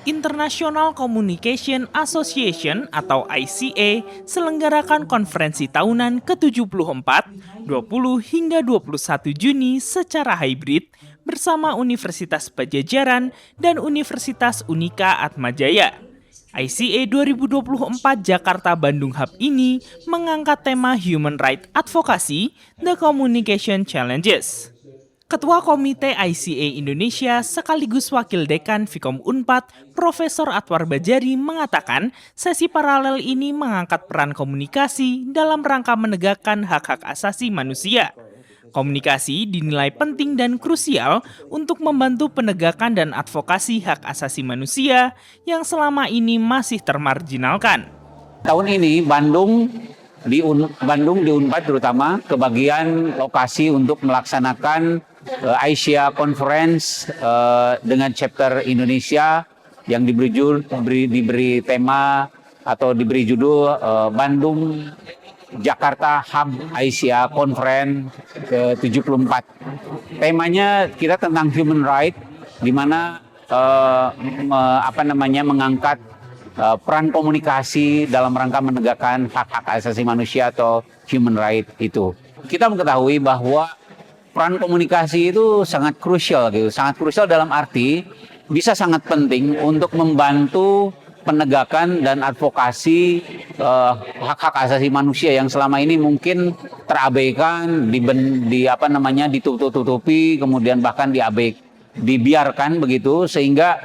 International Communication Association atau ICA selenggarakan konferensi tahunan ke-74, 20 hingga 21 Juni secara hybrid bersama Universitas Padjadjaran dan Universitas Unika Atmajaya. ICA 2024 Jakarta Bandung Hub ini mengangkat tema Human Rights Advocacy, The Communication Challenges. Ketua Komite ICA Indonesia sekaligus Wakil Dekan Fikom Unpad, Profesor Atwar Bajari mengatakan sesi paralel ini mengangkat peran komunikasi dalam rangka menegakkan hak-hak asasi manusia. Komunikasi dinilai penting dan krusial untuk membantu penegakan dan advokasi hak asasi manusia yang selama ini masih termarginalkan. Tahun ini Bandung di Unpad terutama kebagian lokasi untuk melaksanakan Asia Conference dengan chapter Indonesia yang diberi tema atau diberi judul Bandung Jakarta Hub Asia Conference ke-74. Temanya kita tentang human right, di mana mengangkat peran komunikasi dalam rangka menegakkan hak-hak asasi manusia atau human right itu. Kita mengetahui bahwa peran komunikasi itu sangat krusial dalam arti bisa sangat penting untuk membantu penegakan dan advokasi hak-hak asasi manusia yang selama ini mungkin terabaikan, ditutup-tutupi, kemudian bahkan dibiarkan begitu, sehingga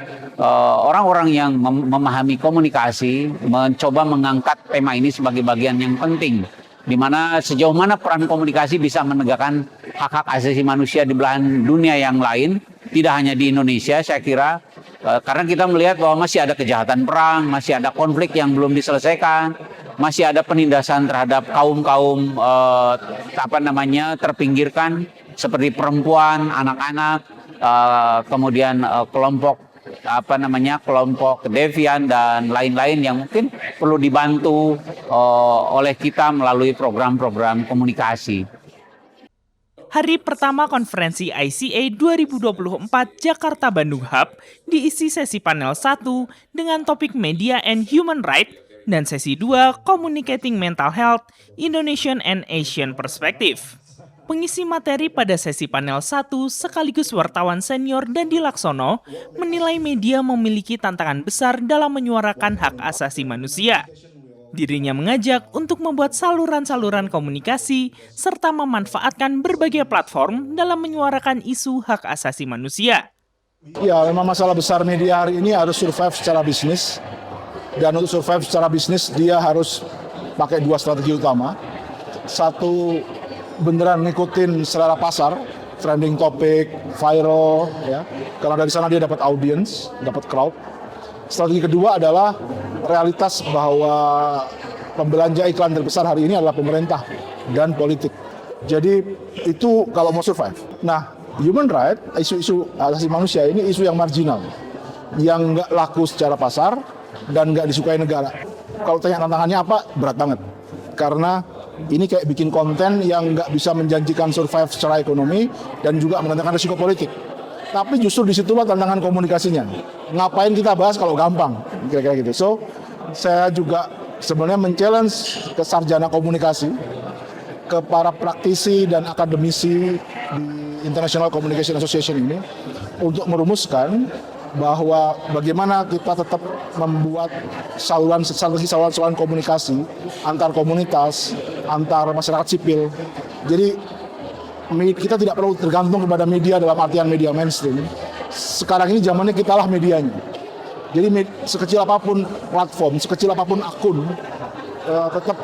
orang-orang yang memahami komunikasi mencoba mengangkat tema ini sebagai bagian yang penting, di mana sejauh mana peran komunikasi bisa menegakkan hak-hak asasi manusia di belahan dunia yang lain, tidak hanya di Indonesia, saya kira, karena kita melihat bahwa masih ada kejahatan perang, masih ada konflik yang belum diselesaikan, masih ada penindasan terhadap kaum-kaum terpinggirkan seperti perempuan, anak-anak, kemudian kelompok devian dan lain-lain yang mungkin perlu dibantu oleh kita melalui program-program komunikasi. Hari pertama konferensi ICA 2024 Jakarta Bandung Hub diisi sesi panel 1 dengan topik Media and Human Rights dan sesi 2 Communicating Mental Health, Indonesian and Asian Perspective. Pengisi materi pada sesi panel 1 sekaligus wartawan senior Dandi Laksono menilai media memiliki tantangan besar dalam menyuarakan hak asasi manusia. Dirinya mengajak untuk membuat saluran-saluran komunikasi serta memanfaatkan berbagai platform dalam menyuarakan isu hak asasi manusia. Ya, memang masalah besar media hari ini harus survive secara bisnis. Dan untuk survive secara bisnis dia harus pakai dua strategi utama. Satu, beneran ngikutin selera pasar, trending topic, viral, ya. Karena dari sana dia dapat audience, dapat crowd. Strategi kedua adalah realitas bahwa pembelanja iklan terbesar hari ini adalah pemerintah dan politik. Jadi itu kalau mau survive. Nah, human right, isu-isu asasi manusia ini isu yang marginal, yang nggak laku secara pasar dan nggak disukai negara. Kalau tanya tantangannya apa, berat banget. Karena ini kayak bikin konten yang nggak bisa menjanjikan survive secara ekonomi dan juga menandakan risiko politik. Tapi justru disitulah tantangan komunikasinya. Ngapain kita bahas kalau gampang, kira-kira gitu. So, saya juga sebenarnya men-challenge ke sarjana komunikasi, ke para praktisi dan akademisi di International Communication Association ini, untuk merumuskan bahwa bagaimana kita tetap membuat saluran komunikasi antar komunitas, antar masyarakat sipil. Jadi kita tidak perlu tergantung kepada media dalam artian media mainstream. Sekarang ini zamannya kitalah medianya. Jadi sekecil apapun platform, sekecil apapun akun, tetap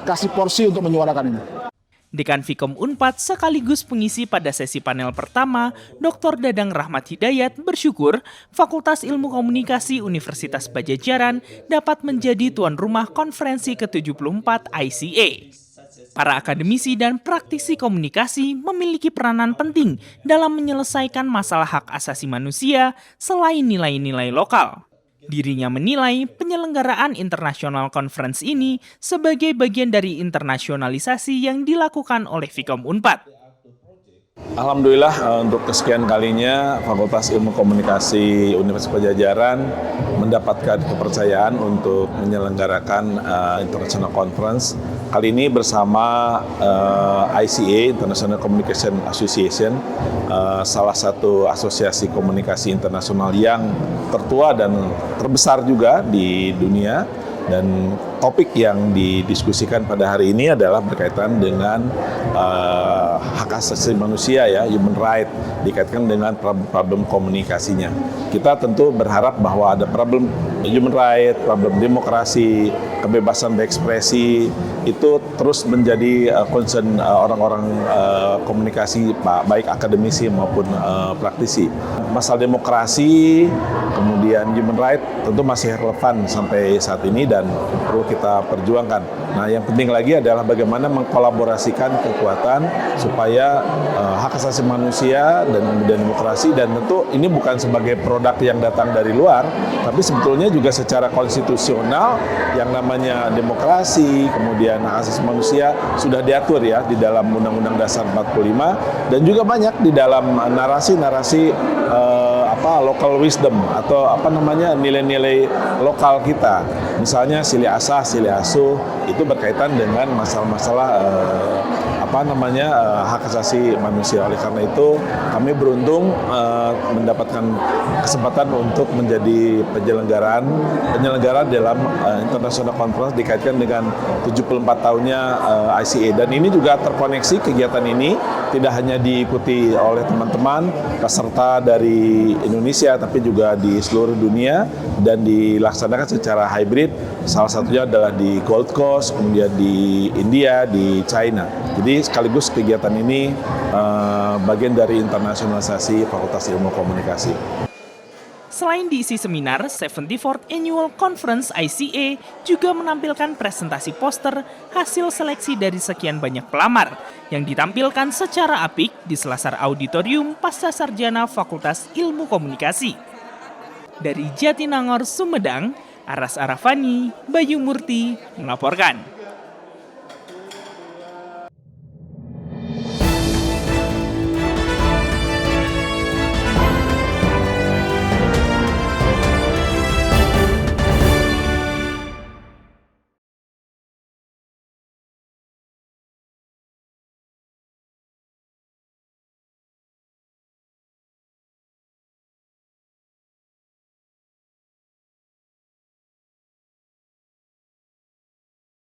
kasih porsi untuk menyuarakan ini. Dekan Fikom Unpad sekaligus pengisi pada sesi panel pertama, Dr. Dadang Rahmat Hidayat bersyukur Fakultas Ilmu Komunikasi Universitas Padjadjaran dapat menjadi tuan rumah konferensi ke-74 ICA. Para akademisi dan praktisi komunikasi memiliki peranan penting dalam menyelesaikan masalah hak asasi manusia selain nilai-nilai lokal. Dirinya menilai penyelenggaraan International Conference ini sebagai bagian dari internasionalisasi yang dilakukan oleh Fikom Unpad. Alhamdulillah untuk kesekian kalinya Fakultas Ilmu Komunikasi Universitas Padjadjaran mendapatkan kepercayaan untuk menyelenggarakan International Conference. Kali ini bersama ICA, International Communication Association, salah satu asosiasi komunikasi internasional yang tertua dan terbesar juga di dunia. Dan topik yang didiskusikan pada hari ini adalah berkaitan dengan hak asasi manusia, ya, human right, dikaitkan dengan problem komunikasinya. Kita tentu berharap bahwa ada problem human right, problem demokrasi, kebebasan berekspresi itu terus menjadi concern orang-orang komunikasi, baik akademisi maupun praktisi. Masalah demokrasi, kemudian human right tentu masih relevan sampai saat ini dan perlu kita perjuangkan. Nah, yang penting lagi adalah bagaimana mengkolaborasikan kekuatan supaya hak asasi manusia dan demokrasi, dan tentu ini bukan sebagai produk yang datang dari luar, tapi sebetulnya juga secara konstitusional yang namanya demokrasi, kemudian hak asasi manusia sudah diatur ya di dalam Undang-Undang Dasar 45 dan juga banyak di dalam narasi-narasi local wisdom atau nilai-nilai lokal kita. Misalnya sili asah, sili asuh itu berkaitan dengan masalah-masalah hak asasi manusia. Oleh karena itu kami beruntung mendapatkan kesempatan untuk menjadi penyelenggara dalam International Conference dikaitkan dengan 74 tahunnya ICA, dan ini juga terkoneksi kegiatan ini tidak hanya diikuti oleh teman-teman peserta dari Indonesia tapi juga di seluruh dunia dan dilaksanakan secara hybrid. Salah satunya adalah di Gold Coast, kemudian di India, di China. Jadi sekaligus kegiatan ini bagian dari internasionalisasi Fakultas Ilmu Komunikasi. Selain diisi seminar, 74th Annual Conference ICA juga menampilkan presentasi poster hasil seleksi dari sekian banyak pelamar yang ditampilkan secara apik di Selasar Auditorium Pascasarjana Fakultas Ilmu Komunikasi. Dari Jatinangor, Sumedang, Aras Arafani, Bayu Murti melaporkan.